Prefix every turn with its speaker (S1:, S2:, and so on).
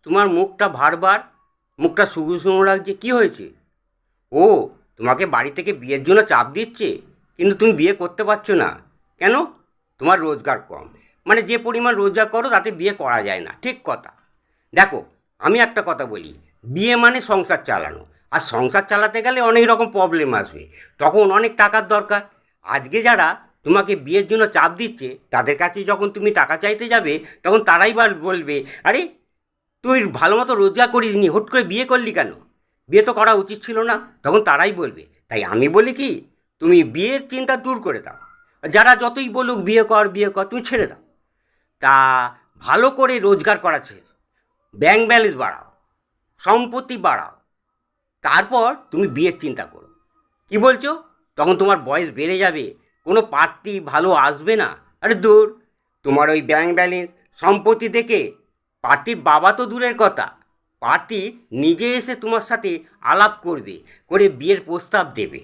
S1: তোমার মুখটা ভারবার, মুখটা শুকনো শুকনো লাগছে, কী হয়েছে? ও, তোমাকে বাড়ি থেকে বিয়ের জন্য চাপ দিচ্ছে, কিন্তু তুমি বিয়ে করতে পারছো না। কেন? তোমার রোজগার কম। মানে যে পরিমাণ রোজগার করো তাতে বিয়ে করা যায় না, ঠিক কথা। দেখো, আমি একটা কথা বলি, বিয়ে মানে সংসার চালানো। আর সংসার চালাতে গেলে অনেক রকম প্রবলেম আসবে, তখন অনেক টাকার দরকার। আজকে যারা তোমাকে বিয়ের জন্য চাপ দিচ্ছে তাদের কাছে যখন তুমি টাকা চাইতে যাবে, তখন তারাই বলবে, আরে তুই ভালো মতো রোজগার করিস নি, হুট করে বিয়ে করলি কেন? বিয়ে তো করা উচিত ছিল না। তখন তারাই বলবে। তাই আমি বলি কি, তুমি বিয়ের চিন্তা দূর করে দাও। যারা যতই বলুক বিয়ে কর বিয়ে কর, তুমি ছেড়ে দাও। তা ভালো করে রোজগার করা ছেড়ে ব্যাংক ব্যালেন্স বাড়াও, সম্পত্তি বাড়াও, তারপর তুমি বিয়ের চিন্তা করো। কি বলছো? তখন তোমার বয়স বেড়ে যাবে, কোনো পাত্রী ভালো আসবে না। আরে দূর, তোমার ওই ব্যাংক ব্যালেন্স সম্পত্তি দেখে পাত্রীর বাবা তো দূরের কথা, পাত্রী নিজে এসে তোমার সাথে আলাপ করবে, করে বিয়ের প্রস্তাব দেবে।